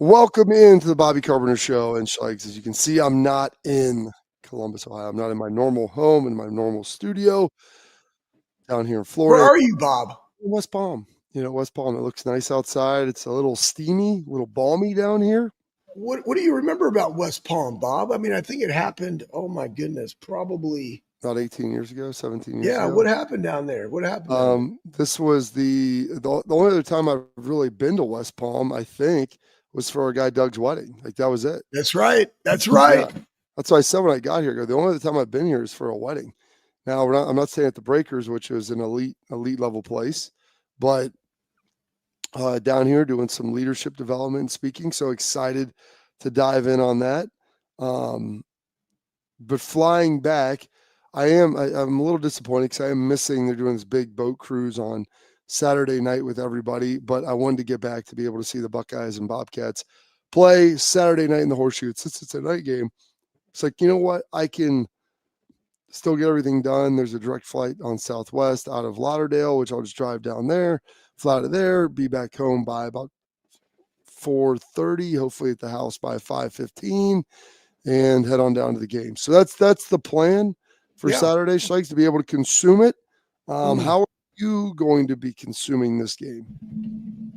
Welcome into the Bobby Carpenter Show. And Schleiks, as you can see, I'm not in Columbus, Ohio. I'm not in my normal home, in my normal studio down here in Where Florida. are you, Bob? West Palm. West Palm. It looks nice outside. It's a little steamy, a little balmy down here. What do you remember about West Palm, Bob? I mean, I think it happened, oh my goodness, probably About 18 years ago, 17 years ago. what happened down there? What happened? This was the only other time I've really been to West Palm, I think, was for our guy Doug's wedding. Like, that was it. That's right. That's right. Yeah. That's why I said when I got here, the only other time I've been here is for a wedding. Now, I'm not staying at the Breakers, which is an elite level place, but down here doing some leadership development and speaking. So excited to dive in on that. But flying back, I'm a little disappointed because I am missing. They're doing this big boat cruise on Saturday night with everybody, but I wanted to get back to be able to see the Buckeyes and Bobcats play Saturday night in the Horseshoe. Since it's a night game, it's like, you know what? I can still get everything done. There's a direct flight on Southwest out of Lauderdale, which I'll just drive down there, fly out of there, be back home by about 4:30, hopefully at the house by 5:15, and head on down to the game. So that's the plan for Saturday, Schleiks, to be able to consume it. How are you going to be consuming this game?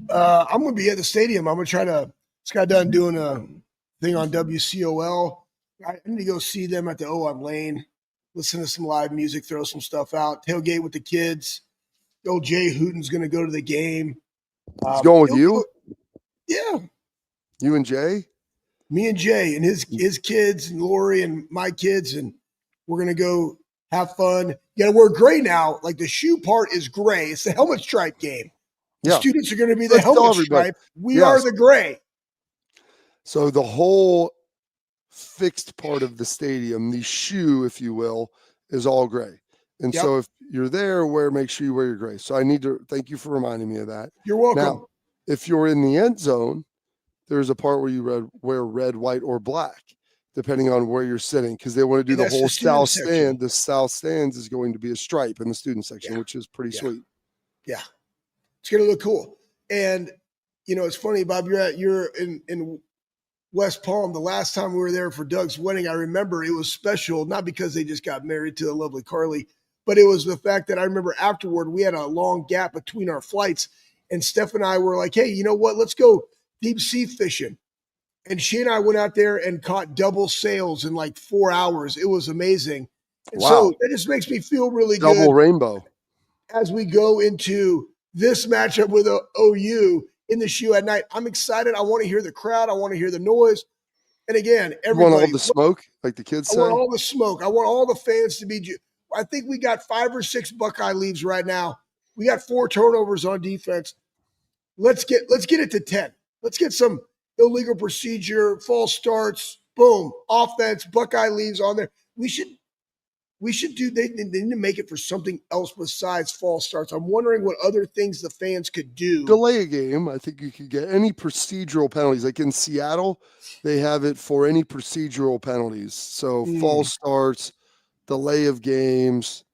I'm going to be at the stadium. I'm going to just got done doing a thing on WCOL. I need to go see them at the O on Lane, listen to some live music, throw some stuff out, tailgate with the kids. Old Jay Hooten's going to go to the game. He's going with you? Yeah. You and Jay? Me and Jay and his kids and Lori and my kids, and we're going to go have fun. You got to wear gray now. Like, the shoe part is gray. It's the helmet stripe game. The students are going to be the helmet stripe. We are the gray. So the whole fixed part of the stadium, the shoe, if you will, is all gray. And so if you're there, make sure you wear your gray. So I need to thank you for reminding me of that. You're welcome. Now, if you're in the end zone, there's a part where you wear red, white, or black, depending on where you're sitting, because they want to do the whole south stand. The south stands is going to be a stripe in the student section, which is pretty sweet. Yeah. It's going to look cool. And, it's funny, Bob, you're in West Palm. The last time we were there for Doug's wedding, I remember it was special, not because they just got married to the lovely Carly, but it was the fact that I remember afterward, we had a long gap between our flights, and Steph and I were like, hey, you know what? Let's go deep sea fishing. And she and I went out there and caught double sails in like 4 hours. It was amazing. And so that just makes me feel really good. Double rainbow. As we go into this matchup with OU in the shoe at night, I'm excited. I want to hear the crowd. I want to hear the noise. And again, everybody. You want all the smoke, like the kids say? I want all the smoke. I want all the fans to be. I think we got 5 or 6 Buckeye leaves right now. We got 4 turnovers on defense. Let's get it to 10. Let's get some illegal procedure, false starts, boom, offense, Buckeye leaves on there. We should do, they need to make it for something else besides false starts. I'm wondering what other things the fans could do. Delay a game. I think you could get any procedural penalties. Like in Seattle, they have it for any procedural penalties. So false starts, delay of games.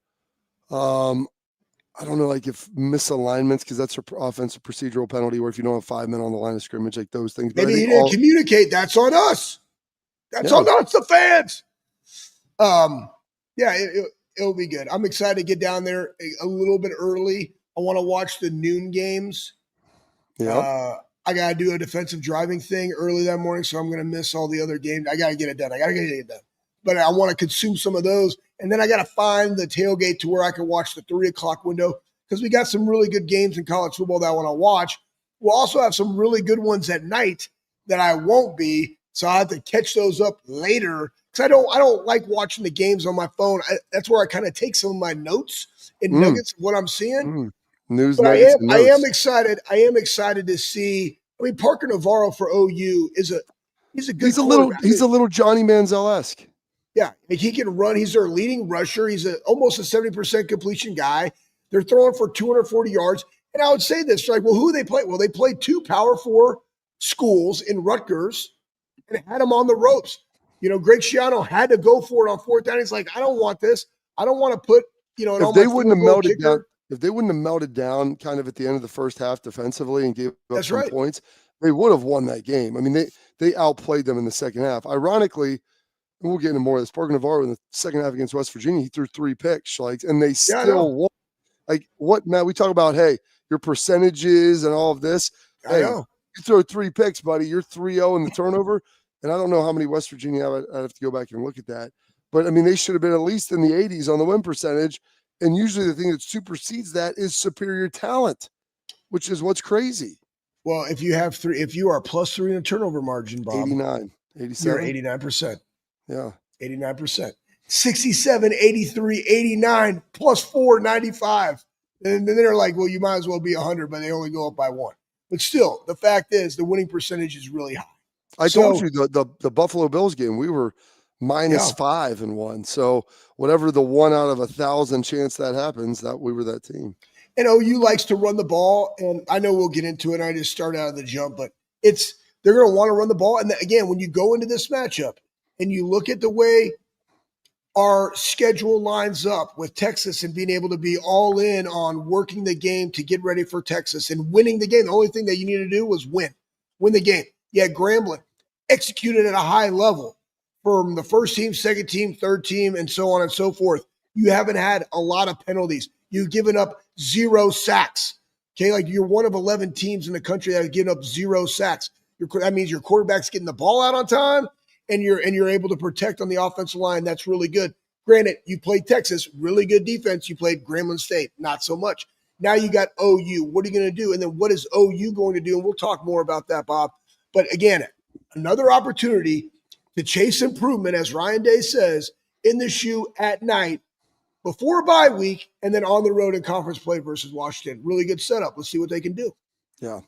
I don't know, like if misalignments, because that's an offensive procedural penalty, where if you don't have 5 men on the line of scrimmage, like those things. Maybe he didn't communicate. That's on us. That's on us, the fans. It'll be good. I'm excited to get down there a little bit early. I want to watch the noon games. I got to do a defensive driving thing early that morning, so I'm going to miss all the other games. I got to get it done. But I want to consume some of those. And then I got to find the tailgate to where I can watch the 3 o'clock window, because we got some really good games in college football that I want to watch. We'll also have some really good ones at night that I won't be. So I have to catch those up later, because I don't like watching the games on my phone. That's where I kind of take some of my notes and nuggets of what I'm seeing. News. But I am excited. I am excited to see. I mean, Parker Navarro for OU he's a good. He's a little Johnny Manziel-esque. Yeah, he can run. He's their leading rusher. He's almost a 70% completion guy. They're throwing for 240 yards. And I would say this, like, well, who do they play? Well, they played 2 Power 4 schools in Rutgers and had them on the ropes. Greg Schiano had to go for it on 4th down. He's like, I don't want this. I don't want to put, if they wouldn't have melted down, if they wouldn't have melted down kind of at the end of the first half defensively and gave up some points, they would have won that game. I mean, they outplayed them in the second half. Ironically, and we'll get into more of this, Bjork and OU in the second half against West Virginia, he threw 3 picks, and they still won. Like, what, Matt, we talk about, hey, your percentages and all of this. Hey, you throw 3 picks, buddy. You're 3-0 in the turnover. And I don't know how many West Virginia have. I'd have to go back and look at that. But, I mean, they should have been at least in the 80s on the win percentage. And usually the thing that supersedes that is superior talent, which is what's crazy. Well, if you have 3, if you are +3 in the turnover margin, Bob. 89, 87. You're 89%. Yeah. 89%. 67, 83, 89, +4, 95. And then they're like, well, you might as well be 100, but they only go up by 1. But still, the fact is the winning percentage is really high. I told you the Buffalo Bills game, we were -5 and 1. So whatever the 1 out of 1,000 chance that happens, that we were that team. And OU likes to run the ball, and I know we'll get into it. I just start out of the jump, but they're going to want to run the ball. And again, when you go into this matchup and you look at the way our schedule lines up with Texas and being able to be all in on working the game to get ready for Texas and winning the game, the only thing that you need to do was win the game. Yeah, Grambling executed at a high level from the first team, second team, third team, and so on and so forth. You haven't had a lot of penalties. You've given up 0 sacks. Okay, like you're one of 11 teams in the country that have given up 0 sacks. That means your quarterback's getting the ball out on time, and you're able to protect on the offensive line. That's really good. Granted, you played Texas, really good defense. You played Grambling State, not so much. Now you got OU. What are you going to do? And then what is OU going to do? And we'll talk more about that, Bob. But again, another opportunity to chase improvement, as Ryan Day says, in the shoe at night before a bye week, and then on the road in conference play versus Washington. Really good setup. Let's see what they can do. Yeah.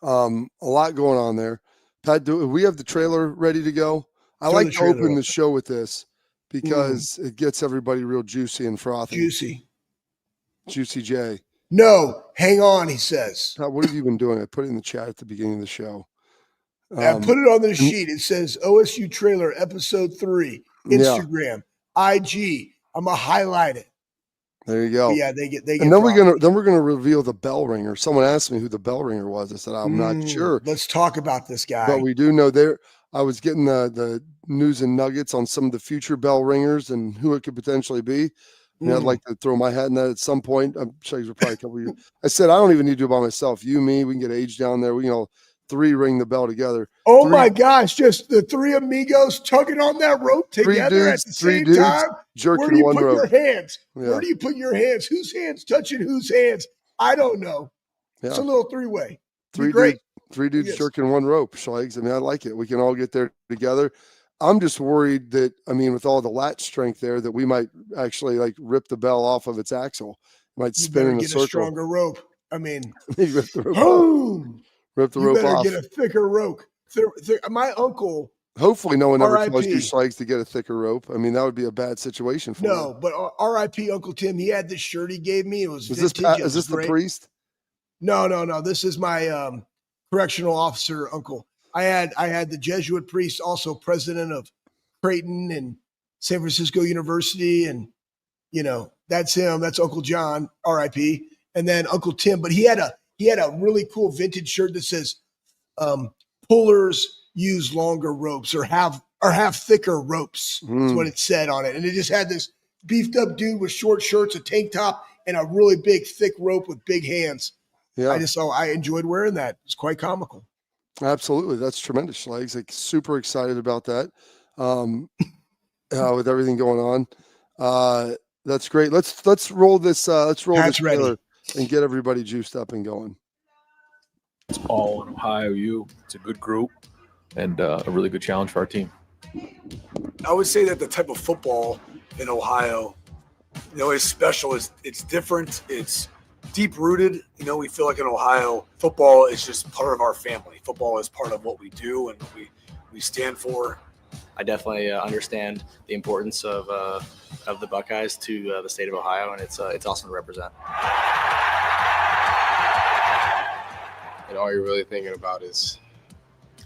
A lot going on there. Pat, do we have the trailer ready to go? I like to open the show with this because it gets everybody real juicy and frothy. Juicy J. No, hang on, he says. Pat, what have you been doing? I put it in the chat at the beginning of the show. I put it on the sheet. It says OSU trailer episode 3, Instagram, IG. I'm gonna highlight it. There you go. But yeah, they get. And then we're gonna reveal the bell ringer. Someone asked me who the bell ringer was. I said I'm not sure. Let's talk about this guy. But we do know there. I was getting the news and nuggets on some of the future bell ringers and who it could potentially be. And I'd like to throw my hat in that at some point. I'm sure you're probably a couple of years. I said I don't even need to do it by myself. You, me, we can get Age down there. We can all 3 ring the bell together. Oh my gosh, just the 3 amigos tugging on that rope together at the same time. Where do you put your hands? Yeah. Where do you put your hands? Whose hands touching whose hands? I don't know. Yeah. It's a little 3-way. 3 dudes jerking one rope, Schlegs. I mean, I like it. We can all get there together. I'm just worried that, I mean, with all the latch strength there, that we might actually like rip the bell off of its axle. It might spin in a circle. Get a stronger rope. I mean, rip the rope off. Rip the rope off. You better get a thicker rope. My uncle. Hopefully no one ever tells you, Schlegs, to get a thicker rope. I mean, that would be a bad situation for you. No, but R.I.P. Uncle Tim, he had this shirt he gave me. It was vintage. Is this the priest? No. This is my correctional officer uncle. I had the Jesuit priest, also president of Creighton and San Francisco University, and that's him. That's Uncle John, R.I.P. And then Uncle Tim, but he had a really cool vintage shirt that says pullers use longer ropes or have thicker ropes. That's what it said on it. And it just had this beefed up dude with short shirts, a tank top, and a really big thick rope with big hands. Yeah. I enjoyed wearing that. It's quite comical. Absolutely. That's tremendous, Schlegs. Like, super excited about that. With everything going on. That's great. Let's roll this. Let's roll this trailer and get everybody juiced up and going. It's all in Ohio U. It's a good group and a really good challenge for our team. I would say that the type of football in Ohio, is special. It's different. It's deep-rooted. We feel like in Ohio, football is just part of our family. Football is part of what we do and we stand for. I definitely understand the importance of the Buckeyes to the state of Ohio, and it's awesome to represent. And all you're really thinking about is,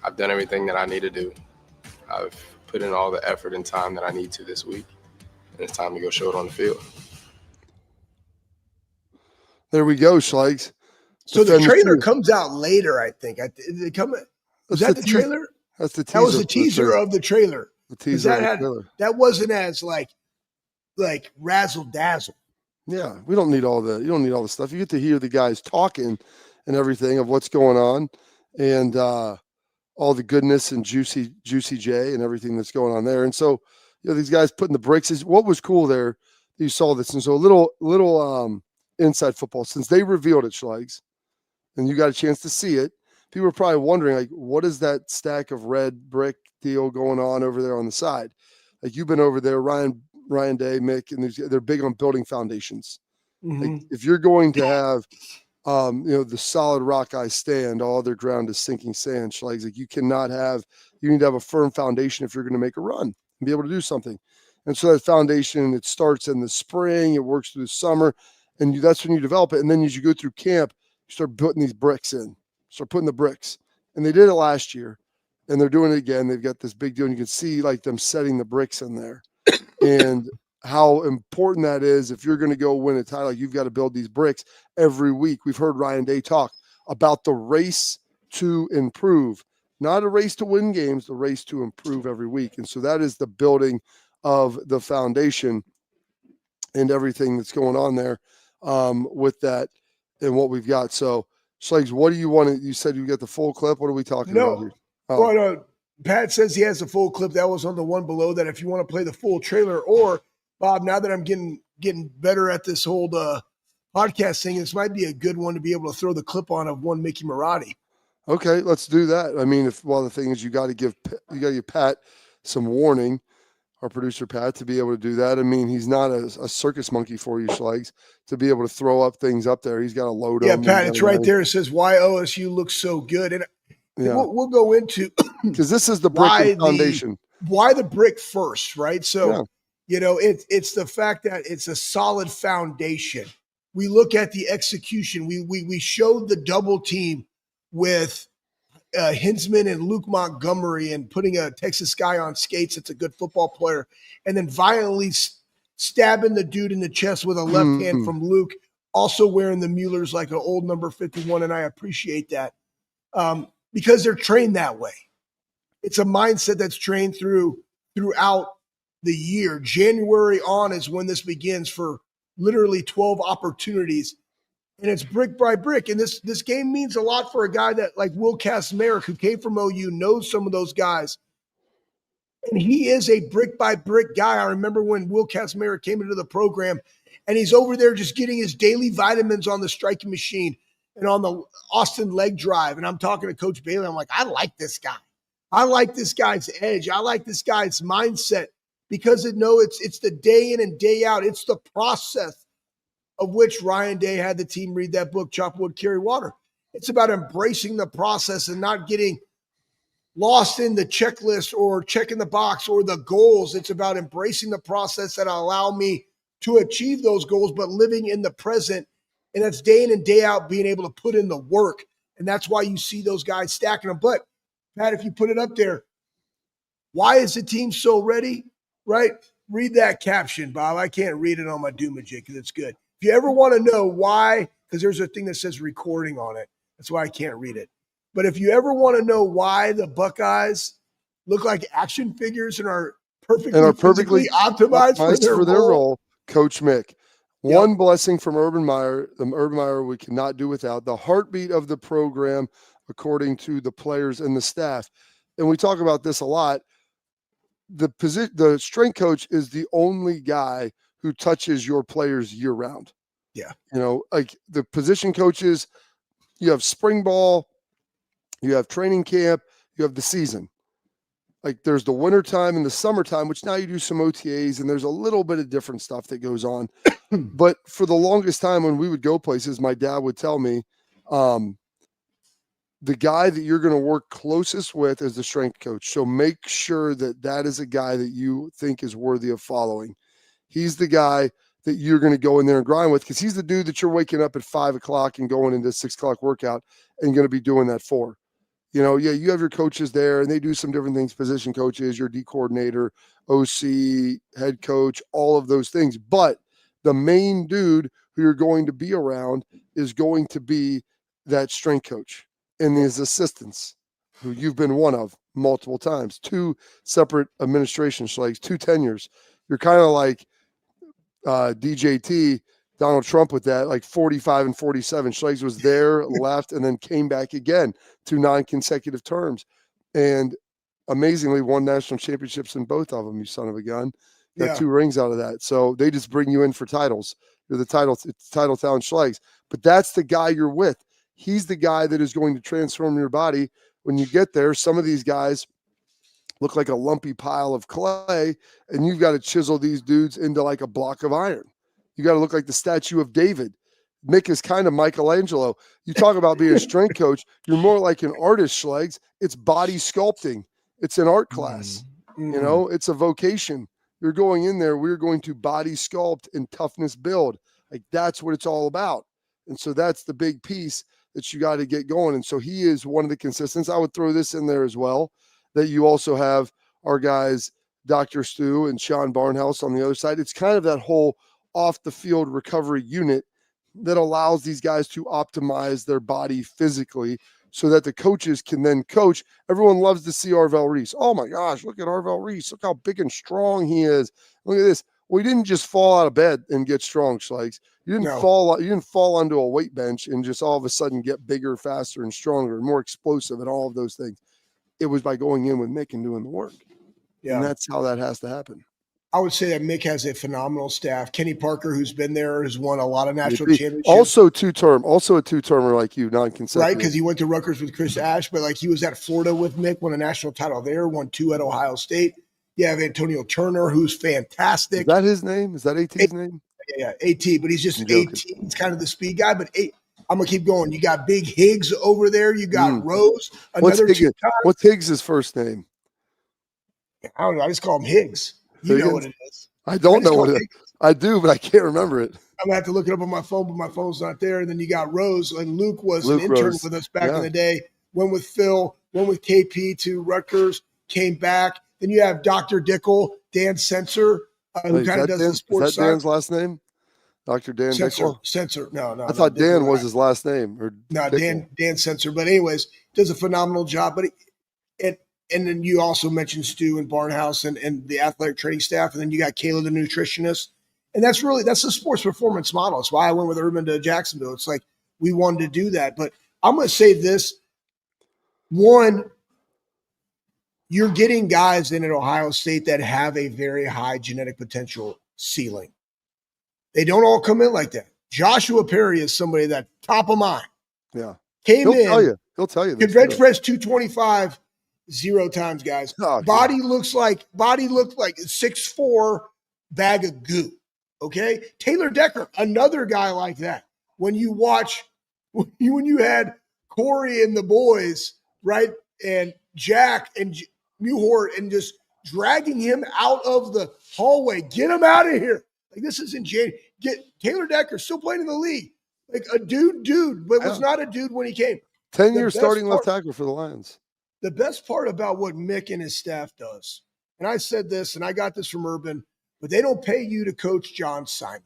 I've done everything that I need to do. I've put in all the effort and time that I need to this week, and it's time to go show it on the field. There we go, Schlegs. So the trailer series. comes out later, I think. Was that the trailer? That's the teaser. That was the teaser of the trailer. The teaser of the trailer. That wasn't as like razzle dazzle. Yeah, you don't need all the stuff. You get to hear the guys talking and everything of what's going on, and all the goodness and juicy J and everything that's going on there. And so, these guys putting the bricks is what was cool there. You saw this, and so a little inside football, since they revealed it, Schlegs, and you got a chance to see it. People are probably wondering, like, what is that stack of red brick deal going on over there on the side? Like, you've been over there, Ryan Day, Mick, and they're big on building foundations. Mm-hmm. Like, if you're going to have, the solid rock I stand, all other ground is sinking sand, Schlegs. Like, you need to have a firm foundation if you're going to make a run and be able to do something. And so that foundation, it starts in the spring, it works through the summer, and that's when you develop it. And then as you go through camp, you start putting these bricks in. Start putting the bricks. And they did it last year, and they're doing it again. They've got this big deal, and you can see like them setting the bricks in there and how important that is. If you're going to go win a title, you've got to build these bricks every week. We've heard Ryan Day talk about the race to improve, not a race to win games, the race to improve every week. And so that is the building of the foundation and everything that's going on there with that and what we've got. So, Schlegs, what do you want? You said you got the full clip. What are we talking about here? Oh. Well, Pat says he has the full clip. That was on the one below that. If you want to play the full trailer, or Bob, now that I'm getting better at this whole podcast thing, this might be a good one to be able to throw the clip on of one Mickey Marotti. Okay, let's do that. I mean, the thing is, you got to give Pat some warning, our producer Pat, to be able to do that. I mean, he's not a circus monkey for you, Schlegs, to be able to throw up things up there. He's got to load them. Yeah, Pat, it's right there. It says why OSU looks so good, and we'll go into because this is the brick foundation. Why the brick first, right? So it's the fact that it's a solid foundation. We look at the execution. We showed the double team with Hinsman and Luke Montgomery and putting a Texas guy on skates that's a good football player, and then violently stabbing the dude in the chest with a left hand from Luke, also wearing the Muellers like an old number 51, and I appreciate that because they're trained that way. It's a mindset that's trained throughout the year. January on is when this begins for literally 12 opportunities. And it's brick by brick. And this game means a lot for a guy that like Will Kazmarek, who came from OU, knows some of those guys. And he is a brick by brick guy. I remember when Will Kazmarek came into the program and he's over there just getting his daily vitamins on the striking machine and on the Austin leg drive. And I'm talking to Coach Bailey. I'm like, I like this guy. I like this guy's edge. I like this guy's mindset because it's the day in and day out. It's the process of which Ryan Day had the team read that book, Chop Wood, Carry Water. It's about embracing the process and not getting lost in the checklist or checking the box or the goals. It's about embracing the process that allow me to achieve those goals, but living in the present. And that's day in and day out, being able to put in the work. And that's why you see those guys stacking them. But, Pat, if you put it up there, why is the team so ready? Right? Read that caption, Bob. I can't read it on my Doomajig because it's good. If you ever want to know why, because there's a thing that says recording on it. That's why I can't read it. But if you ever want to know why the Buckeyes look like action figures and are perfectly optimized for their role, Coach Mick. One blessing from Urban Meyer, the Urban Meyer we cannot do without, the heartbeat of the program, according to the players and the staff. And we talk about this a lot. The strength coach is the only guy who touches your players year round. Yeah. Like the position coaches, you have spring ball, you have training camp, you have the season. Like there's the winter time and the summertime, which now you do some OTAs and there's a little bit of different stuff that goes on. But for the longest time when we would go places, my dad would tell me, the guy that you're going to work closest with is the strength coach. So make sure that is a guy that you think is worthy of following. He's the guy that you're going to go in there and grind with because he's the dude that you're waking up at 5 o'clock and going into 6 o'clock workout and going to be doing that for. You have your coaches there and they do some different things, position coaches, your D coordinator, OC, head coach, all of those things. But the main dude who you're going to be around is going to be that strength coach and his assistants, who you've been one of multiple times, 2 separate administrations, like 2 tenures. You're kind of like DJT, Donald Trump with that, like 45 and 47. Schlegels was there, left, and then came back again 2 non-consecutive terms. And amazingly won national championships in both of them, you son of a gun. Got 2 rings out of that. So they just bring you in for titles. You're the title town Schlegels. But that's the guy you're with. He's the guy that is going to transform your body. When you get there, some of these guys look like a lumpy pile of clay, and you've got to chisel these dudes into like a block of iron. You got to look like the statue of David. Mick is kind of Michelangelo. You talk about being a strength coach, you're more like an artist, Schlegels. It's body sculpting. It's an art class. You know, it's a vocation. You're going in there, we're going to body sculpt and toughness build. Like, that's what it's all about. And so that's the big piece that you got to get going. And so he is one of the consistents. I would throw this in there as well, that you also have our guys, Dr. Stu and Sean Barnhouse on the other side. It's kind of that whole off the field recovery unit that allows these guys to optimize their body physically so that the coaches can then coach. Everyone loves to see Arvell Reese. Oh my gosh, look at Arvell Reese. Look how big and strong he is. Look at this. Well, he didn't just fall out of bed and get strong, Schlegels. You didn't fall onto a weight bench and just all of a sudden get bigger, faster, and stronger, and more explosive, and all of those things. It was by going in with Mick and doing the work. Yeah. And that's how that has to happen. I would say that Mick has a phenomenal staff. Kenny Parker, who's been there, has won a lot of national championships. Also a two-termer like you, non-consecutive. Right, because he went to Rutgers with Chris Ash, but like he was at Florida with Mick, won a national title there, won 2 at Ohio State. You have Antonio Turner, who's fantastic. Is that his name? Is that AT's name? Yeah, AT, but he's just an AT. He's kind of the speed guy, but I'm going to keep going. You got Big Higgs over there. You got Rose, another 2 times. What's Higgs' first name? I don't know. I just call him Higgs. You know what it is. I don't know what it is. I do, but I can't remember it. I'm going to have to look it up on my phone, but my phone's not there. And then you got Rose, and Luke was an intern with us back in the day. Went with Phil, went with KP to Rutgers, came back. Then you have Dr. Dickel, Dan Sensor, who kind of does the sports side. Is that Dan's last name? Dr. Dan Dickel? Sensor. No. I thought Dan was his last name. No, Dan Sensor. But anyways, does a phenomenal job. But and then you also mentioned Stu and Barnhouse and the athletic training staff. And then you got Kayla, the nutritionist. And that's the sports performance model. That's why I went with Urban to Jacksonville. It's like we wanted to do that. But I'm going to say this. One, you're getting guys in at Ohio State that have a very high genetic potential ceiling. They don't all come in like that. Joshua Perry is somebody that top of mind. Yeah. He'll tell you. Could bench press 225 0 times, guys. Oh, body looked like a 6'4" bag of goo. Okay. Taylor Decker, another guy like that. When you had Corey and the boys, right? And Jack and Muhort and just dragging him out of the hallway. Get him out of here. Like, this isn't January. Get Taylor Decker still playing in the league. Like a dude, but was not a dude when he came. 10-year starting left tackle for the Lions. The best part about what Mick and his staff does, and I said this, and I got this from Urban, but they don't pay you to coach John Simon.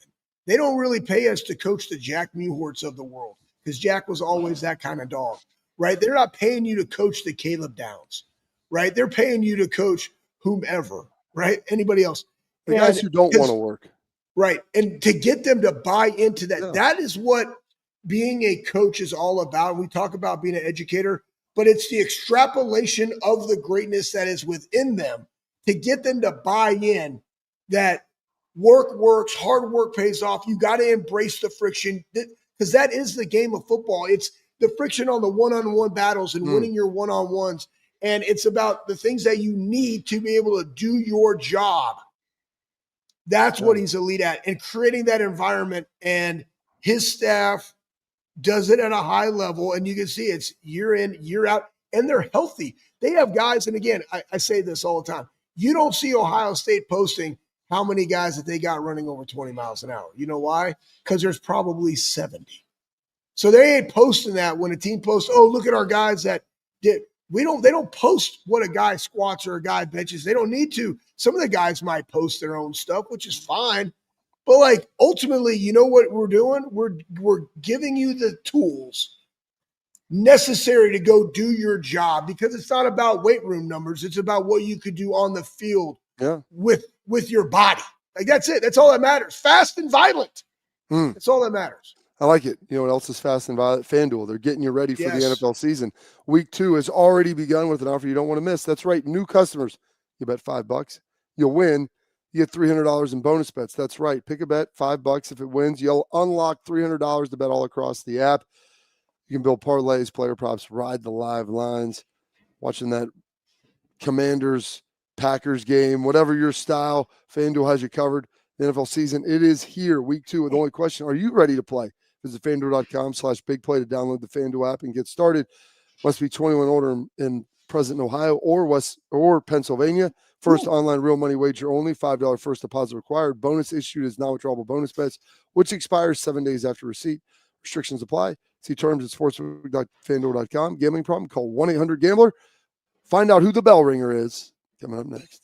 They don't really pay us to coach the Jack Muhorts of the world, because Jack was always that kind of dog, right? They're not paying you to coach the Caleb Downs, right? They're paying you to coach whomever, right? Anybody else. The guys who don't want to work. Right. And to get them to buy into that, that is what being a coach is all about. We talk about being an educator, but it's the extrapolation of the greatness that is within them to get them to buy in that work works, hard work pays off. You got to embrace the friction, because that is the game of football. It's the friction on the one-on-one battles and winning your one-on-ones. And it's about the things that you need to be able to do your job. That's what he's elite at, and creating that environment. And his staff does it at a high level, and you can see it's year in, year out, and they're healthy. They have guys, and again, I say this all the time. You don't see Ohio State posting how many guys that they got running over 20 miles an hour. You know why? Because there's probably 70. So they ain't posting that when a team posts, oh, look at our guys that did. They don't post what a guy squats or a guy benches. They don't need to. Some of the guys might post their own stuff, which is fine. But like ultimately, you know what we're doing? We're giving you the tools necessary to go do your job, because it's not about weight room numbers. It's about what you could do on the field with your body. Like, that's it. That's all that matters. Fast and violent. That's all that matters. I like it. You know what else is fast and violent? FanDuel. They're getting you ready for the NFL season. Week 2 has already begun with an offer you don't want to miss. That's right. New customers. You bet $5. You'll win. You get $300 in bonus bets. That's right. Pick a bet, $5. If it wins, you'll unlock $300 to bet all across the app. You can build parlays, player props, ride the live lines, watching that Commanders-Packers game, whatever your style, FanDuel has you covered. The NFL season, it is here, week 2. The only question, are you ready to play? Visit FanDuel.com/bigplay to download the FanDuel app and get started. Must be 21 older and present in Ohio or Pennsylvania. First online real money wager only. $5 first deposit required. Bonus issued is non-withdrawable bonus bets, which expires 7 days after receipt. Restrictions apply. See terms at sportsbook.fanduel.com. Gambling problem? Call 1-800-GAMBLER. Find out who the bell ringer is. Coming up next.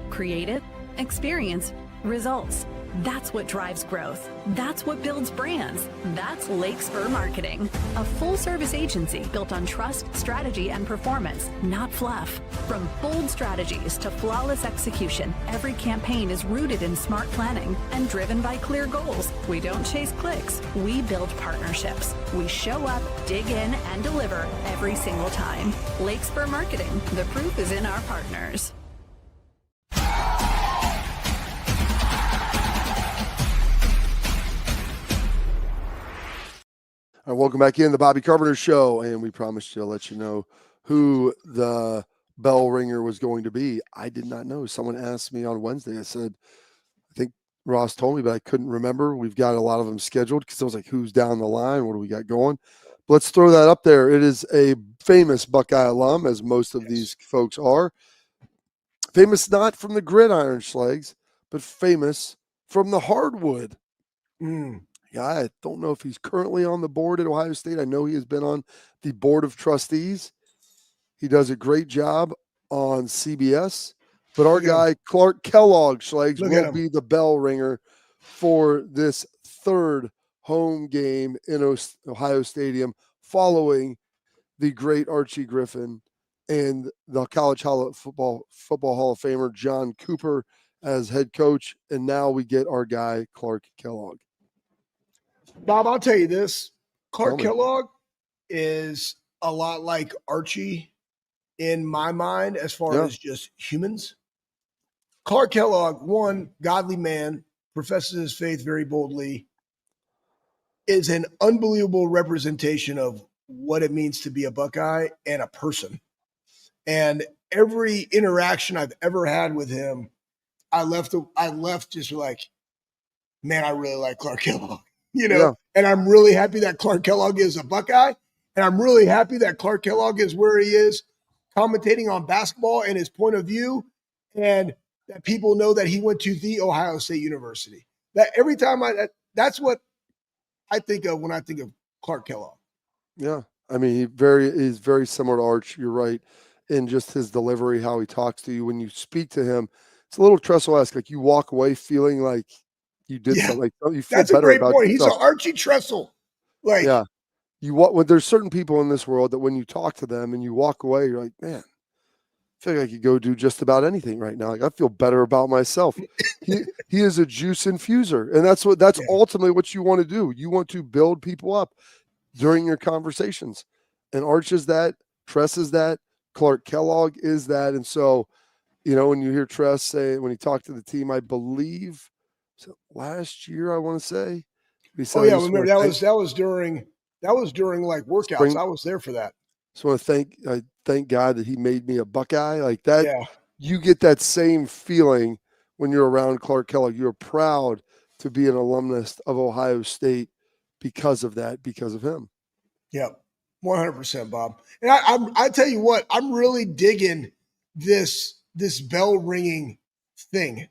Creative, experience, results. That's what drives growth. That's what builds brands. That's Lakespur Marketing, a full-service agency built on trust, strategy, and performance, not fluff. From bold strategies to flawless execution, every campaign is rooted in smart planning and driven by clear goals. We don't chase clicks. We build partnerships. We show up, dig in, and deliver every single time. Lakespur Marketing. The proof is in our partners. All right, welcome back in the Bobby Carpenter Show, and we promised to let you know who the bell ringer was going to be. I did not know. Someone asked me on Wednesday. I said, I think Ross told me, but I couldn't remember. We've got a lot of them scheduled because I was like, who's down the line? What do we got going? Let's throw that up there. It is a famous Buckeye alum, as most of these folks are. Famous not from the gridiron schlegs, but famous from the hardwood. Yeah, I don't know if he's currently on the board at Ohio State. I know he has been on the board of trustees. He does a great job on CBS. But our guy, Clark Kellogg Schlegs, will be the bell ringer for this third home game in Ohio Stadium following the great Archie Griffin and the College Football Hall of Famer John Cooper as head coach. And now we get our guy, Clark Kellogg. Bob, I'll tell you this. Clark Kellogg is a lot like Archie in my mind as far as just humans. Clark Kellogg, one, godly man, professes his faith very boldly, is an unbelievable representation of what it means to be a Buckeye and a person. And every interaction I've ever had with him, I left just like, man, I really like Clark Kellogg. And I'm really happy that Clark Kellogg is a Buckeye. And I'm really happy that Clark Kellogg is where he is commentating on basketball and his point of view, and that people know that he went to the Ohio State University. That every time that's what I think of when I think of Clark Kellogg. Yeah. I mean, he's very similar to Arch. You're right. In just his delivery, how he talks to you. When you speak to him, it's a little Tressel-esque. Like you walk away feeling like you did something. Like you feel that's better a great about point. yourself. He's an Archie Tressel. When there's certain people in this world that when you talk to them and you walk away, you're like, man, I feel like I could go do just about anything right now. Like I feel better about myself. He is a juice infuser, and that's ultimately what you want to do. You want to build people up during your conversations, and Arch is that. Tress is that. Clark Kellogg is that. And so, when you hear Tress say when he talked to the team, I believe last year, I want to say. Remember that was during like workouts. I was there for that. So I thank God that he made me a Buckeye like that. Yeah. You get that same feeling when you're around Clark Kellogg. You're proud to be an alumnus of Ohio State because of that, because of him. Yep. 100%, Bob. And I tell you what, I'm really digging this bell ringing thing.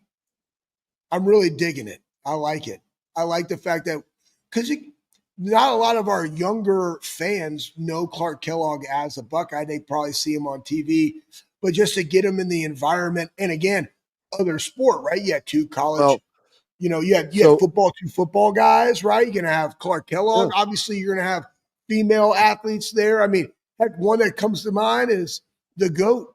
I'm really digging it. I like it. I like the fact that because not a lot of our younger fans know Clark Kellogg as a Buckeye. They probably see him on TV, but just to get him in the environment, and again, other sport, right? You had 2 college. Well, You had football, 2 football guys, right? You're gonna have Clark Kellogg. Yeah. Obviously, you're gonna have female athletes there. I mean, heck, one that comes to mind is the GOAT,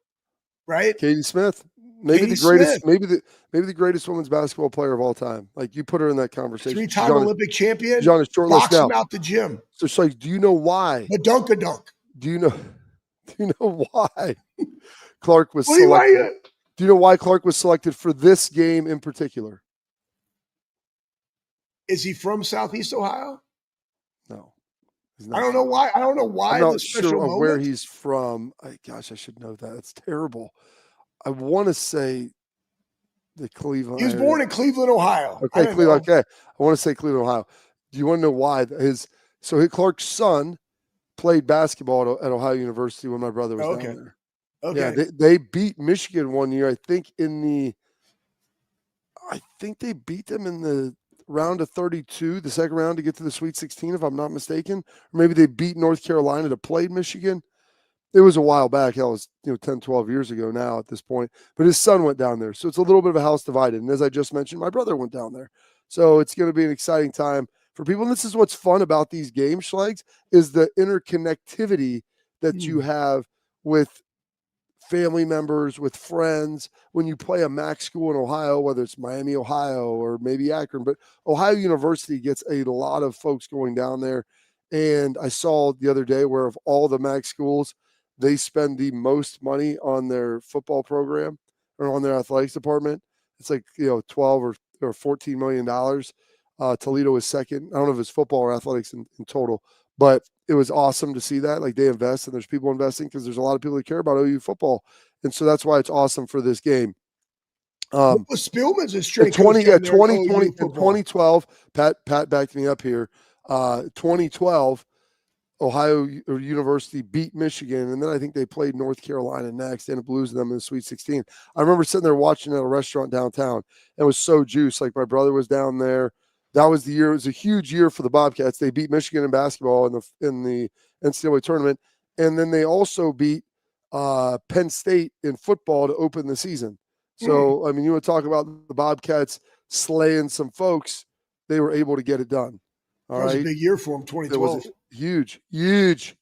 right? Katie Smith, maybe Katie the greatest, Smith. maybe the greatest women's basketball player of all time. Like, you put her in that conversation. 3-time Olympic champion. She's on a short list Box now. him out the gym. So it's like, do you know why? The dunk-a-dunk. Do you know why Clark was What do you selected? like? Do you know why Clark was selected for this game in particular? Is he from Southeast Ohio? No. I don't know why. I'm not the special sure of moment. where he's from. Gosh, I should know that. It's terrible. I want to say the Cleveland. He was born in Cleveland, Ohio. Okay, Cleveland. Okay, I want to say Cleveland, Ohio. Do you want to know why? Clark's son played basketball at Ohio University when my brother was down there. Okay. Yeah, they beat Michigan one year. I think they beat them in the round of 32, the second round to get to the Sweet 16, if I'm not mistaken. Or maybe they beat North Carolina to play Michigan. It was a while back. That was 10, 12 years ago now at this point. But his son went down there. So it's a little bit of a house divided. And as I just mentioned, my brother went down there. So it's going to be an exciting time for people. And this is what's fun about these games, Schlegs, is the interconnectivity that you have with family members, with friends. When you play a MAC school in Ohio, whether it's Miami, Ohio, or maybe Akron, but Ohio University gets a lot of folks going down there. And I saw the other day where of all the MAC schools, they spend the most money on their football program or on their athletics department. It's like, 12 or $14 million. Toledo is second. I don't know if it's football or athletics in total, but it was awesome to see that. Like, they invest, and there's people investing because there's a lot of people that care about OU football. And so that's why it's awesome for this game. Spillman's a straight 2012, Pat backed me up here. 2012, Ohio University beat Michigan, and then I think they played North Carolina next, and ended up losing them in the Sweet 16. I remember sitting there watching at a restaurant downtown. It was so juiced. Like, my brother was down there. That was the year. It was a huge year for the Bobcats. They beat Michigan in basketball in the NCAA tournament, and then they also beat Penn State in football to open the season. So, I mean, you want to talk about the Bobcats slaying some folks. They were able to get it done. That was a big year for them, 2012. It was a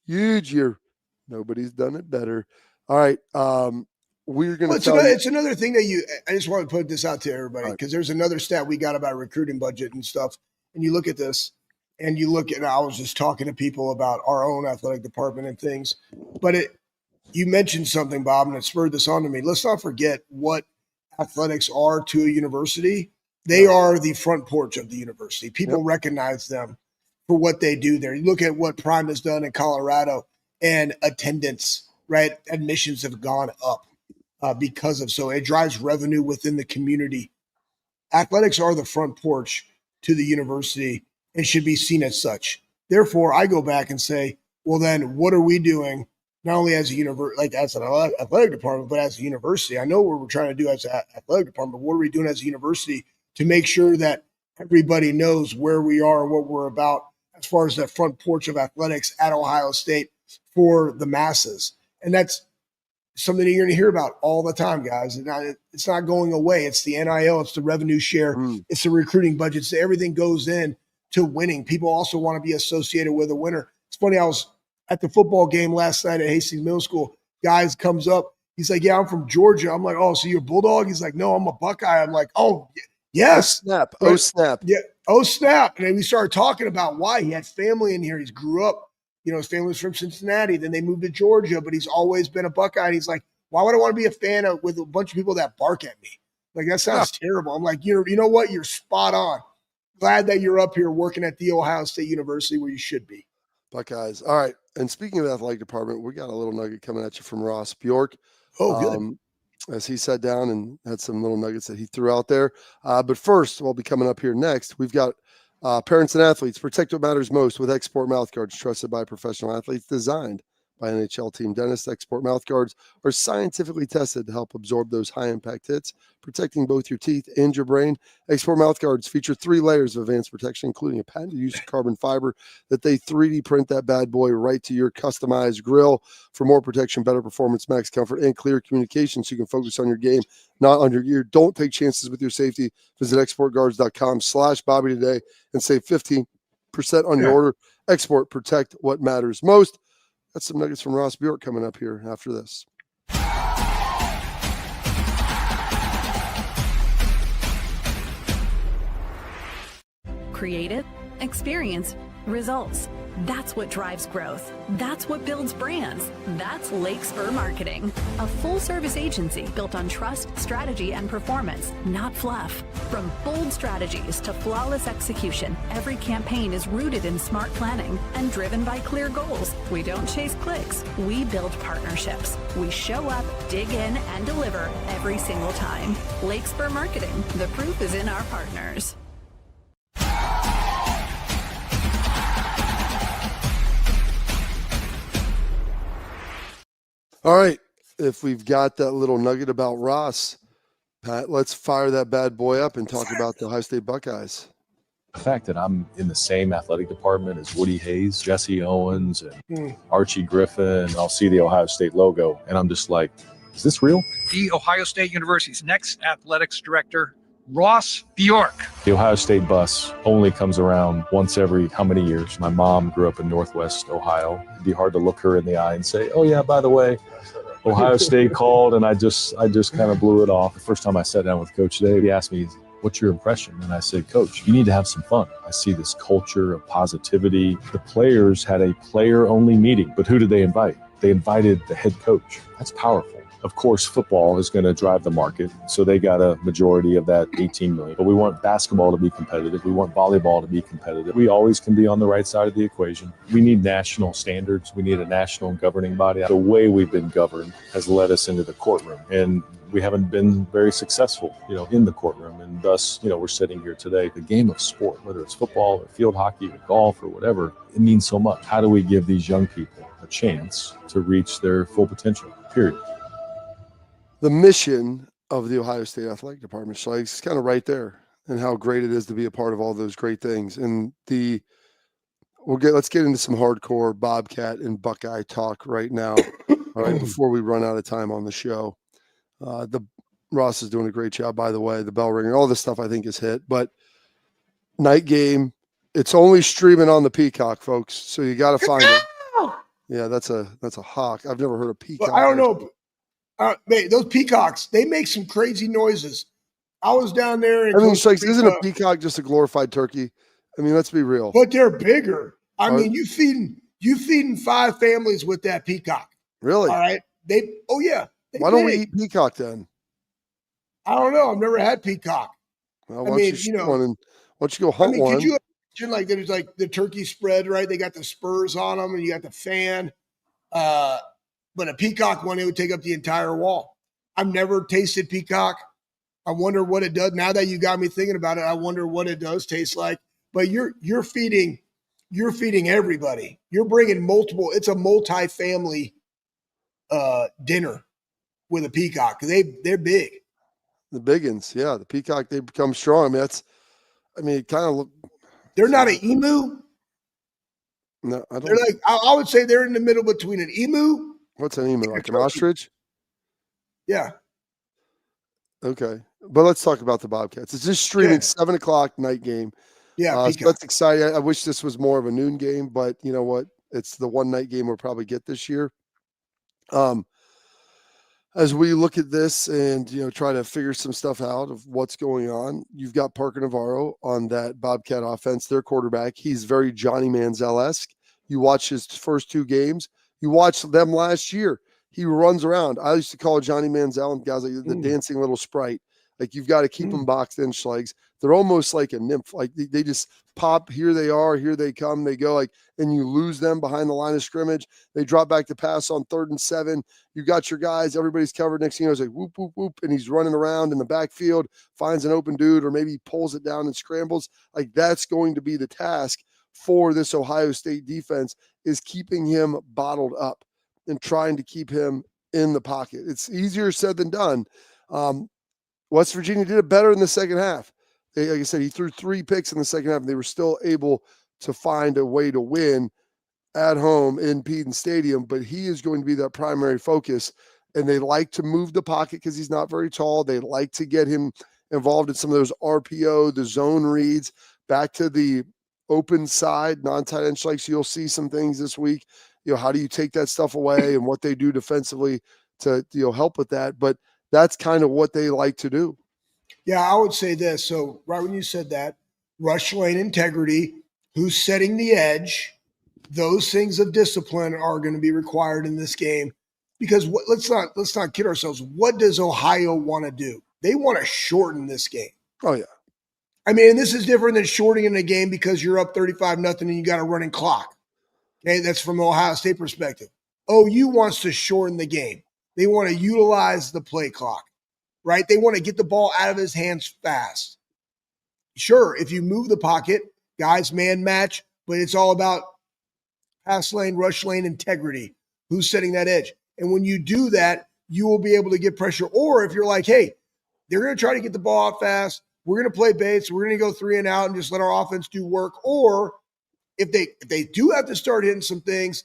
huge year. Nobody's done it better. All right. We're going to it's another thing that I just want to put this out to everybody, because there's another stat we got about recruiting budget and stuff. And you look at this, and I was just talking to people about our own athletic department and things. But you mentioned something, Bob, and it spurred this on to me. Let's not forget what athletics are to a university. They are the front porch of the university. People recognize them for what they do there. You look at what Prime has done in Colorado, and attendance, right? Admissions have gone up because of, so it drives revenue within the community. Athletics are the front porch to the university and should be seen as such. Therefore, I go back and say, well, then what are we doing? Not only as a university, like as an athletic department, but as a university. I know what we're trying to do as an athletic department. What are we doing as a university to make sure that everybody knows where we are and what we're about as far as that front porch of athletics at Ohio State for the masses? And that's something that you're going to hear about all the time, guys. It's not going away. It's the NIL. It's the revenue share. It's the recruiting budgets. Everything goes in to winning. People also want to be associated with a winner. It's funny. I was at the football game last night at Hastings Middle School. Guys comes up. He's like, yeah, I'm from Georgia. I'm like, oh, so you're a Bulldog? He's like, no, I'm a Buckeye. I'm like, oh, yes. Snap. But, oh, snap. Yeah. Oh, snap. And then we started talking about why. He had family in here. He's grew up. His family's from Cincinnati. Then they moved to Georgia, but he's always been a Buckeye. And he's like, why would I want to be a fan with a bunch of people that bark at me? Like, that sounds terrible. I'm like, you know what? You're spot on. Glad that you're up here working at the Ohio State University where you should be. Buckeyes. All right. And speaking of the athletic department, we got a little nugget coming at you from Ross Bjork. Oh, good. As he sat down and had some little nuggets that he threw out there. But first, we'll be coming up here next. We've got parents and athletes. Protect what matters most with Xport mouthguards trusted by professional athletes, designed by NHL team dentists. Xport mouth guards are scientifically tested to help absorb those high-impact hits, protecting both your teeth and your brain. Xport mouth guards feature 3 layers of advanced protection, including a patented use of carbon fiber that they 3D print that bad boy right to your customized grill for more protection, better performance, max comfort, and clear communication so you can focus on your game, not on your gear. Don't take chances with your safety. Visit exportguards.com/Bobby today and save 15% on your order. Xport, protect what matters most. Got some nuggets from Ross Bjork coming up here after this. Creative, experience, results. That's what drives growth. That's what builds brands. That's Lakespur Marketing, a full-service agency built on trust, strategy, and performance, not fluff. From bold strategies to flawless execution, every campaign is rooted in smart planning and driven by clear goals. We don't chase clicks. We build partnerships. We show up, dig in, and deliver every single time. Lakespur Marketing. The proof is in our partners. All right. If we've got that little nugget about Ross, Pat, let's fire that bad boy up and talk about the Ohio State Buckeyes. The fact that I'm in the same athletic department as Woody Hayes, Jesse Owens, and Archie Griffin, I'll see the Ohio State logo, and I'm just like, is this real? The Ohio State University's next athletics director, Ross Bjork. The Ohio State bus only comes around once every how many years? My mom grew up in Northwest Ohio. It'd be hard to look her in the eye and say, oh yeah, by the way, Ohio State called, and I just kind of blew it off. The first time I sat down with Coach Dave, he asked me, what's your impression? And I said, Coach, you need to have some fun. I see this culture of positivity. The players had a player-only meeting, but who did they invite? They invited the head coach. That's powerful. Of course, football is going to drive the market, so they got a majority of that 18 million. But we want basketball to be competitive. We want volleyball to be competitive. We always can be on the right side of the equation. We need national standards. We need a national governing body. The way we've been governed has led us into the courtroom, and we haven't been very successful, in the courtroom. And thus, we're sitting here today. The game of sport, whether it's football or field hockey or golf or whatever, it means so much. How do we give these young people a chance to reach their full potential, period? The mission of the Ohio State Athletic Department, so it's kind of right there, and how great it is to be a part of all those great things. And let's get into some hardcore Bobcat and Buckeye talk right now. All right, before we run out of time on the show. Ross is doing a great job, by the way. The bell ringing, all this stuff I think is hit. But night game, it's only streaming on the Peacock, folks. So you got to find it. Yeah, that's a hawk. I've never heard of peacock. Well, I don't know. Those peacocks, they make some crazy noises. I was down there. Isn't a peacock just a glorified turkey? I mean, let's be real. But they're bigger. I mean, you feeding 5 families with that peacock. Really? All right. Why don't we eat peacock then? I don't know. I've never had peacock. Well, why don't you go hunt one? Could you imagine, like, there's like the turkey spread, right? They got the spurs on them, and you got the fan. But a peacock one, it would take up the entire wall. I've never tasted peacock. I wonder what it does. Now that you got me thinking about it, I wonder what it does taste like. But you're feeding everybody. You're bringing multiple. It's a multi-family dinner with a peacock. They're big. The biggins, yeah. The peacock, they become strong. I mean, it kind of look. They're not an emu. No, I don't. They're like, I would say they're in the middle between an emu. What's an emu? Like an ostrich? Yeah. Okay. But let's talk about the Bobcats. It's just streaming 7:00 night game. Yeah. So that's exciting. I wish this was more of a noon game, but you know what? It's the one night game we'll probably get this year. As we look at this and, try to figure some stuff out of what's going on, you've got Parker Navarro on that Bobcat offense, their quarterback. He's very Johnny Manziel-esque. You watch his first 2 games. You watched them last year. He runs around. I used to call Johnny Manziel and guys like the dancing little sprite. Like, you've got to keep them boxed in, Schlegs. They're almost like a nymph. Like, they just pop. Here they are. Here they come. They go, and you lose them behind the line of scrimmage. They drop back to pass on 3rd and 7. You got your guys. Everybody's covered. Next thing you know, it's like whoop, whoop, whoop. And he's running around in the backfield, finds an open dude, or maybe he pulls it down and scrambles. Like, that's going to be the task for this Ohio State defense, is keeping him bottled up. and trying to keep him in the pocket. It's easier said than done. West Virginia did it better in the second half. Like I said, he threw 3 picks in the second half, and they were still able to find a way to win at home in Peden Stadium. But he is going to be that primary focus, and they like to move the pocket because he's not very tall. They like to get him involved in some of those RPO, the zone reads, back to the open side, non-tight end strikes. You'll see some things this week. How do you take that stuff away and what they do defensively to help with that? But that's kind of what they like to do. Yeah, I would say this. So right when you said that, rush lane integrity, who's setting the edge, those things of discipline are going to be required in this game. Because let's not kid ourselves. What does Ohio want to do? They want to shorten this game. Oh, yeah. I mean, this is different than shortening a game because you're up 35-0 and you got a running clock. Okay, that's from Ohio State perspective. OU wants to shorten the game. They want to utilize the play clock, right? They want to get the ball out of his hands fast. Sure, if you move the pocket, guys man match, but it's all about pass lane, rush lane integrity. Who's setting that edge? And when you do that, you will be able to get pressure. Or if you're like, hey, they're going to try to get the ball out fast, we're going to play baits, we're going to go 3 and out and just let our offense do work. Or if they do have to start hitting some things,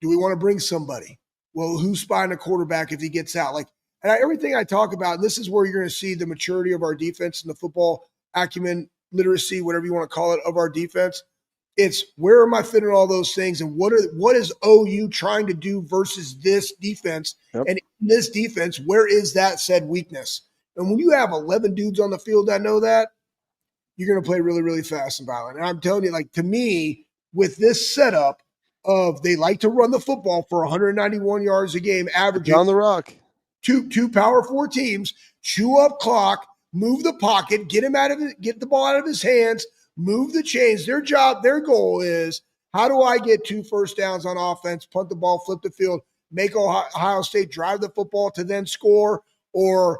do we want to bring somebody? Well, who's spying a quarterback if he gets out? Everything I talk about, and this is where you're going to see the maturity of our defense and the football acumen, literacy, whatever you want to call it, of our defense. It's where am I fitting all those things, and what is OU trying to do versus this defense? Yep. And in this defense, where is that said weakness? And when you have 11 dudes on the field that know that, you're going to play really, really fast and violent. And I'm telling you, to me, with this setup of they like to run the football for 191 yards a game, averaging down the rock. Two Power 4 teams, chew up clock, move the pocket, get the ball out of his hands, move the chains. Their goal is, how do I get 2 first downs on offense, punt the ball, flip the field, make Ohio State drive the football to then score, or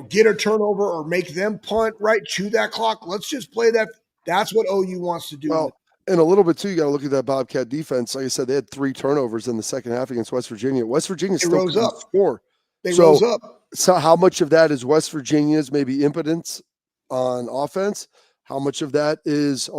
get a turnover or make them punt, right? Chew that clock. Let's just play that. That's what OU wants to do. Well, and a little bit too, you got to look at that Bobcat defense. Like I said, they had 3 turnovers in the second half against West Virginia. West Virginia still rose up. Score. They rose up. So how much of that is West Virginia's maybe impotence on offense? How much of that is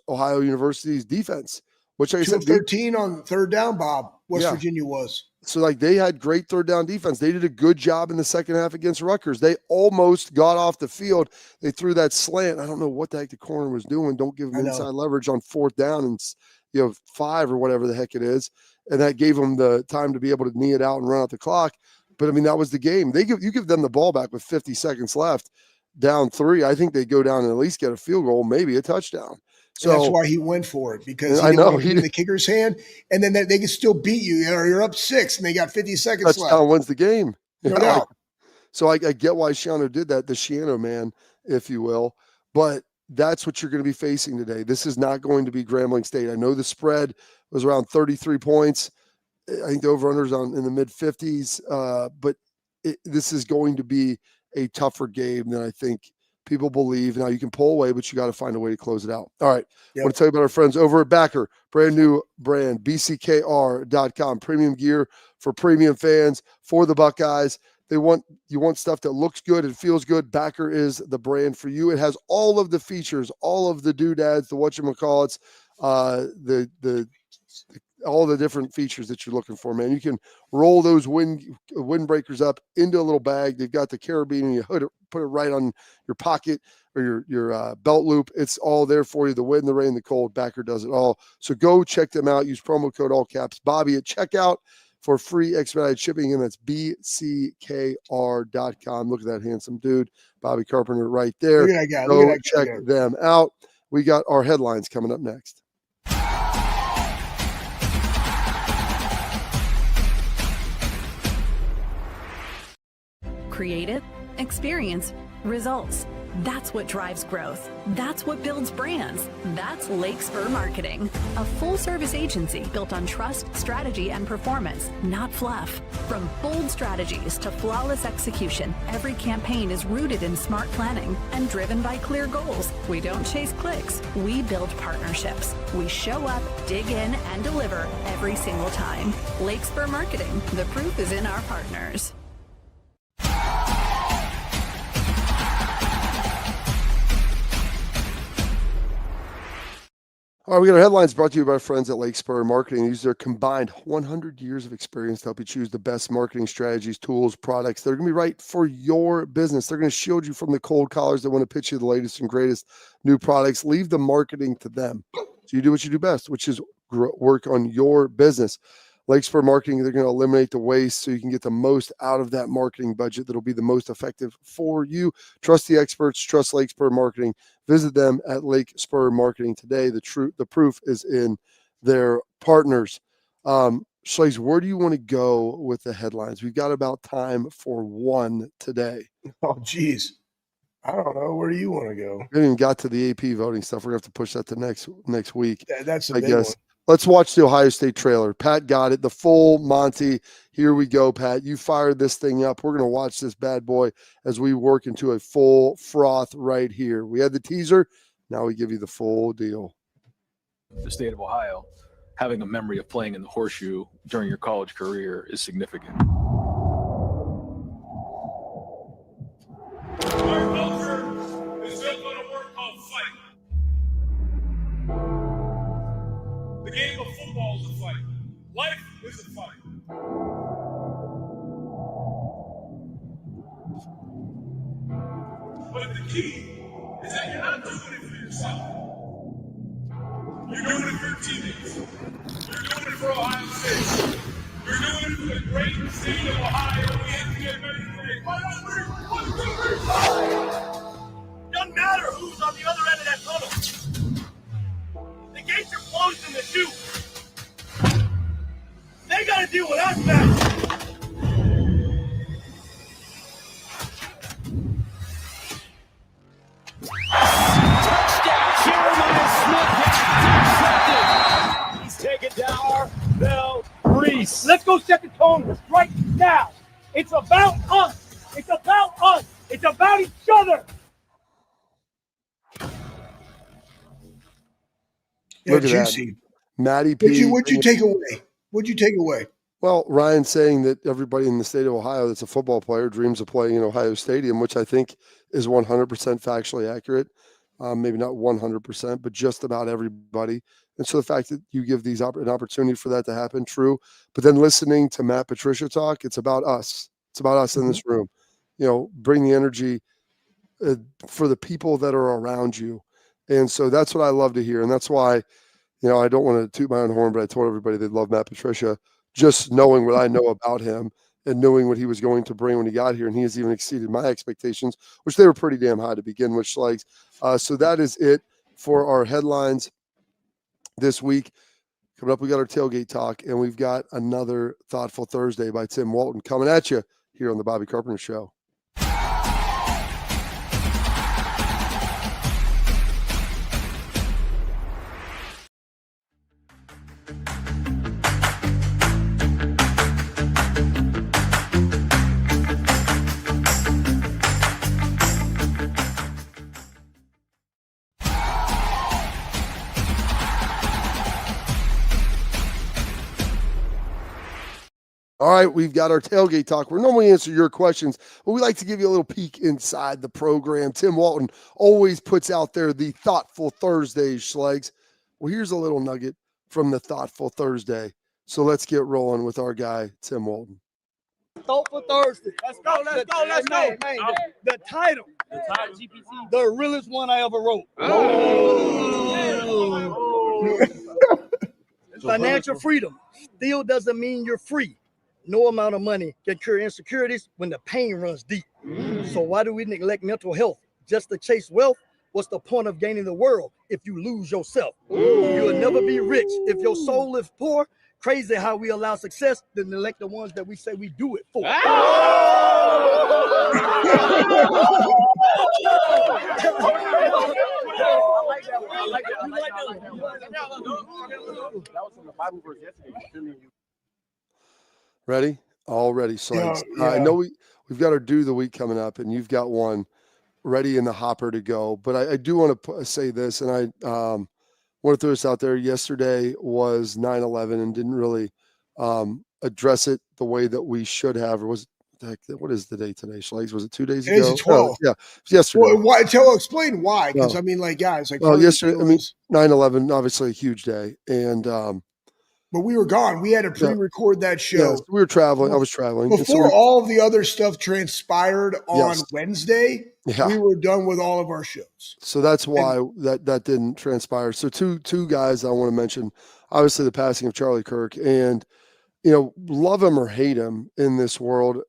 Ohio University's defense? Which, like I said, 13 on third down, Bob. West Virginia was. So they had great third down defense. They did a good job in the second half against Rutgers. They almost got off the field. They threw that slant. I don't know what the heck the corner was doing. Don't give them inside leverage on 4th down and 5 or whatever the heck it is. And that gave them the time to be able to knee it out and run out the clock. But I mean, that was the game. You give them the ball back with 50 seconds left, down 3. I think they go down and at least get a field goal, maybe a touchdown. So that's why he went for it, because he didn't want to get in the kicker's hand, and then they can still beat you. Or you're up 6 and they got 50 seconds left. Touchdown wins the game. No doubt. So I get why Shiano did that, the Shiano man, if you will. But that's what you're going to be facing today. This is not going to be Grambling State. I know the spread was around 33 points. I think the over-under's in the mid-50s. But this is going to be a tougher game than I think people believe. Now, you can pull away, but you got to find a way to close it out. All right. I want to tell you about our friends over at Backer, brand new brand, bckr.com, premium gear for premium fans, for the Buckeyes. You want stuff that looks good and feels good. Backer is the brand for you. It has all of the features, all of the doodads, the whatchamacallits, all the different features that you're looking for, man. You can roll those windbreakers up into a little bag. They've got the carabiner, you put it right on your pocket or your belt loop. It's all there for you. The wind, the rain, the cold. Backer does it all. So go check them out. Use promo code all caps Bobby at checkout for free expedited shipping, and that's bckr.com. Look at that handsome dude, Bobby Carpenter, right there. Look at that guy. Go check them out. We got our headlines coming up next. Creative, experience, results. That's what drives growth. That's what builds brands. That's Lake Spur Marketing, a full-service agency built on trust, strategy, and performance, not fluff. From bold strategies to flawless execution, every campaign is rooted in smart planning and driven by clear goals. We don't chase clicks. We build partnerships. We show up, dig in, and deliver every single time. Lake Spur Marketing. The proof is in our partners. All right, we got our headlines brought to you by our friends at Lake Spur Marketing. Use their combined 100 years of experience to help you choose the best marketing strategies, tools, products that are going to be right for your business. They're going to shield you from the cold callers that want to pitch you the latest and greatest new products. Leave the marketing to them. So you do what you do best, which is work on your business. Lake Spur Marketing, they're going to eliminate the waste so you can get the most out of that marketing budget that'll be the most effective for you. Trust the experts. Trust Lake Spur Marketing. Visit them at Lake Spur Marketing today. The proof is in their partners. Schlags, where do you want to go with the headlines? We've got about time for one today. Oh, geez. I don't know. Where do you want to go? We haven't even got to the AP voting stuff. We're going to have to push that to next week. That's I guess. One. Let's watch the Ohio State trailer. Pat got it. The full Monty. Here we go, Pat. You fired this thing up. We're going to watch this bad boy as we work into a full froth right here. We had the teaser. Now we give you the full deal. The state of Ohio, having a memory of playing in the horseshoe during your college career is significant. Our culture is built on a word called fight. The game of football is a fight. Life is a fight. But the key is that you're not doing it for yourself. You're doing it for your teammates. You're doing it for Ohio State. You're doing it for the great state of Ohio. We have to get ready for it. 1, 2, 3, 5. Doesn't matter who's on the other end of that tunnel. The gates are closed in the chute. They got to deal with us now. Let's go set the tone right now. It's about us. It's about us. It's about each other. Look at that. Matty P. What'd you take away? What'd you take away? Well, Ryan saying that everybody in the state of Ohio that's a football player dreams of playing in Ohio Stadium, which I think is 100% factually accurate. Maybe not 100%, but just about everybody. And so the fact that you give these an opportunity for that to happen, true. But then listening to Matt Patricia talk, it's about us. It's about us in this room. You know, bring the energy for the people that are around you. And so that's what I love to hear. And that's why, you know, I don't want to toot my own horn, but I told everybody they love Matt Patricia, just knowing what I know about him and knowing what he was going to bring when he got here. And he has even exceeded my expectations, which they were pretty damn high to begin with, Schlags. So that is it for our headlines this week. Coming up, we got our tailgate talk, and we've got another Thoughtful Thursday by Tim Walton coming at you here on the Bobby Carpenter Show. All right, we've got our tailgate talk. We normally answer your questions, but we like to give you a little peek inside the program. Tim Walton always puts out there the Thoughtful Thursdays, Schlags. Well, here's a little nugget from the Thoughtful Thursday. So let's get rolling with our guy, Tim Walton. Thoughtful Thursday. Let's go, let's go, let's go. The title, the realest one I ever wrote. Financial freedom still doesn't mean you're free. No amount of money can cure insecurities when the pain runs deep. So why do we neglect mental health just to chase wealth? What's the point of gaining the world if you lose yourself? You'll never be rich if your soul is poor. Crazy how we allow success to neglect the ones that we say we do it for. Ready? All ready, Slugs. Yeah. I know we've got our do the week coming up, and you've got one ready in the hopper to go. But I do want to say this, and I want to throw this out there. Yesterday was 9/11 and didn't really address it the way that we should have. Or was what is the day today, Slugs? Was it 2 days ago? Today's the 12th. Yeah, it was yesterday. Well, explain why, because I mean, like, guys, like, well, yesterday. I mean, 9/11, obviously a huge day, and but we were gone. We had to pre-record that show. Yes, we were traveling. I was traveling before all of the other stuff transpired on Wednesday. Yeah. We were done with all of our shows. So that's why that didn't transpire. So two guys I want to mention. Obviously, the passing of Charlie Kirk, and love him or hate him in this world,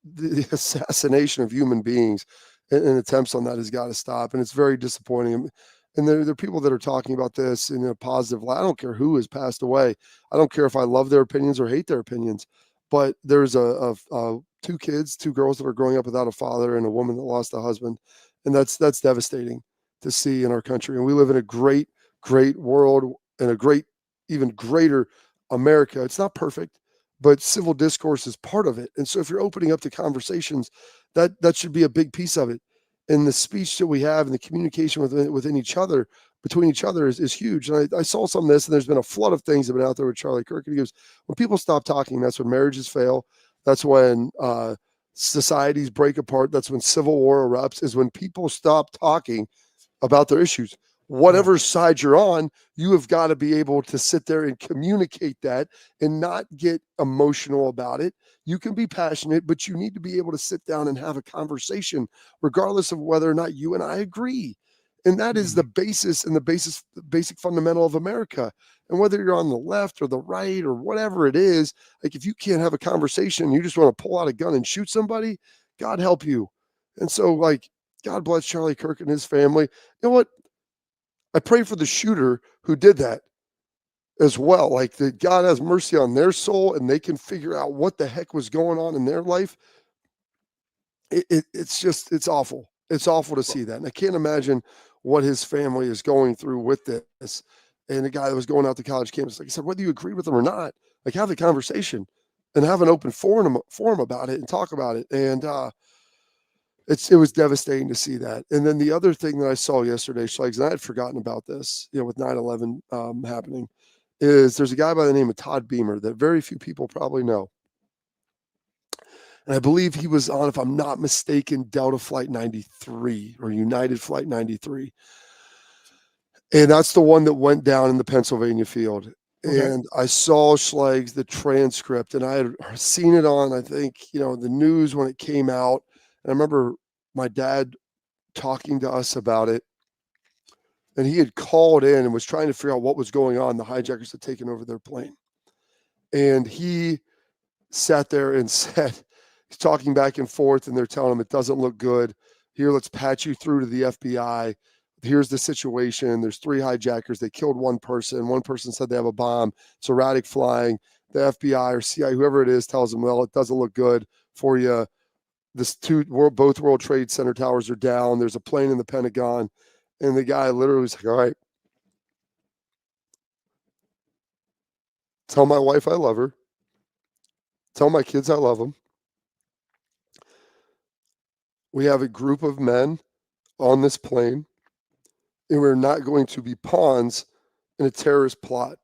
the assassination of human beings and attempts on that has got to stop. And it's very disappointing. And there are people that are talking about this in a positive light. I don't care who has passed away. I don't care if I love their opinions or hate their opinions. But there's two kids, two girls that are growing up without a father, and a woman that lost a husband. And that's devastating to see in our country. And we live in a great, great world and a great, even greater America. It's not perfect, but civil discourse is part of it. And so if you're opening up to conversations, that should be a big piece of it. And the speech that we have and the communication within each other, between each other is huge. And I saw some of this, and there's been a flood of things that have been out there with Charlie Kirk. And he goes, when people stop talking, that's when marriages fail. That's when societies break apart. That's when civil war erupts, is when people stop talking about their issues. Whatever side you're on, you have got to be able to sit there and communicate that and not get emotional about it. You can be passionate, but you need to be able to sit down and have a conversation, regardless of whether or not you and I agree. And that is the basis and the basic fundamental of America. And whether you're on the left or the right or whatever it is, like, if you can't have a conversation, you just want to pull out a gun and shoot somebody, God help you. And so, like, God bless Charlie Kirk and his family. You know what? I pray for the shooter who did that as well. Like, that God has mercy on their soul and they can figure out what the heck was going on in their life. It's awful. It's awful to see that. And I can't imagine what his family is going through with this. And the guy that was going out to college campus, like I said, whether you agree with him or not, like, have the conversation and have an open forum about it and talk about it. And it was devastating to see that. And then the other thing that I saw yesterday, Schlegs, and I had forgotten about this, with 9/11 happening, is there's a guy by the name of Todd Beamer that very few people probably know. And I believe he was on, if I'm not mistaken, Delta Flight 93 or United Flight 93. And that's the one that went down in the Pennsylvania field. Okay. And I saw, Schlegs, the transcript, and I had seen it on, I think, the news when it came out. And I remember my dad talking to us about it, and he had called in and was trying to figure out what was going on. The hijackers had taken over their plane. And he sat there and said, he's talking back and forth, and they're telling him it doesn't look good. Here, let's patch you through to the FBI. Here's the situation. There's 3 hijackers. They killed one person. One person said they have a bomb. It's erratic flying. The FBI or CIA, whoever it is, tells them, well, it doesn't look good for you. Both World Trade Center towers are down. There's a plane in the Pentagon. And the guy literally was like, all right, tell my wife I love her. Tell my kids I love them. We have a group of men on this plane, and we're not going to be pawns in a terrorist plot.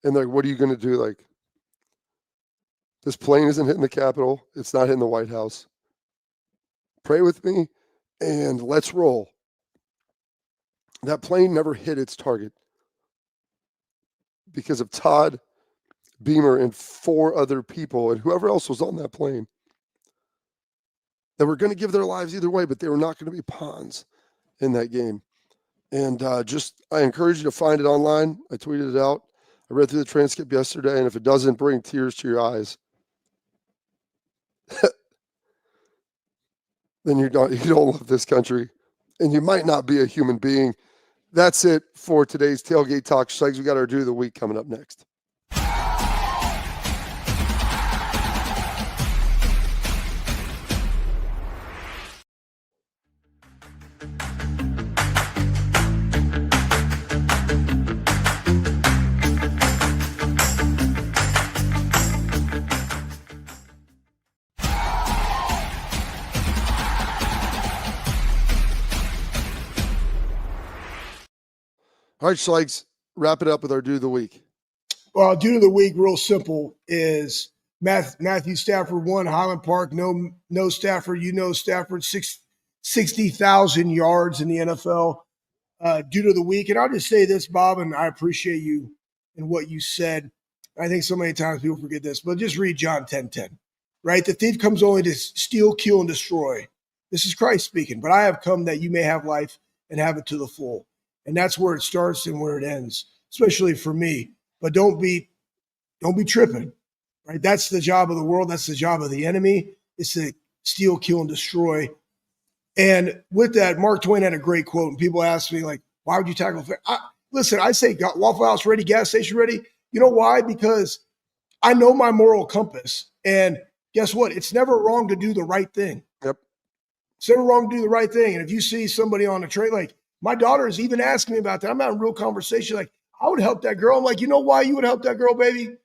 And like, what are you going to do? Like, this plane isn't hitting the Capitol. It's not hitting the White House. Pray with me, and let's roll. That plane never hit its target because of Todd Beamer and 4 other people and whoever else was on that plane that were going to give their lives either way, but they were not going to be pawns in that game. And I encourage you to find it online. I tweeted it out. I read through the transcript yesterday, and if it doesn't bring tears to your eyes, then you don't love this country, and you might not be a human being. That's it for today's Tailgate Talk. Schlegs, we got our Do of the Week coming up next. All right, Schlegs, wrap it up with our do of the week. Well, due to the week, real simple, is Matthew Stafford won Highland Park. No Stafford. Stafford 60,000 yards in the NFL due to the week. And I'll just say this, Bob, and I appreciate you and what you said. I think so many times people forget this, but just read John 10:10, right? The thief comes only to steal, kill, and destroy. This is Christ speaking, but I have come that you may have life and have it to the full. And that's where it starts and where it ends, especially for me. But don't be tripping, right? That's the job of the world. That's the job of the enemy. It's to steal, kill, and destroy. And with that, Mark Twain had a great quote. And people ask me, like, why would you tackle? Listen, I say Waffle House ready, gas station ready. You know why? Because I know my moral compass. And guess what? It's never wrong to do the right thing. Yep. It's never wrong to do the right thing. And if you see somebody on a train, like my daughter is even asking me about that. I'm having a real conversation. Like, I would help that girl. I'm like, you know why you would help that girl, baby?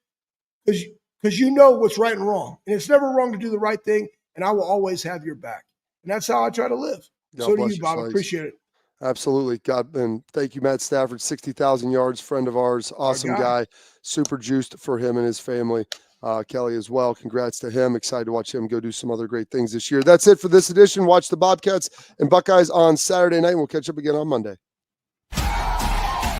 Because you know what's right and wrong. And it's never wrong to do the right thing. And I will always have your back. And that's how I try to live. God so do bless you, Bob. Schlegs. Appreciate it. Absolutely. God, and thank you, Matt Stafford, 60,000 yards, friend of ours, awesome guy, super juiced for him and his family. Kelly as well. Congrats to him. Excited to watch him go do some other great things this year. That's it for this edition. Watch the Bobcats and Buckeyes on Saturday night. We'll catch up again on Monday.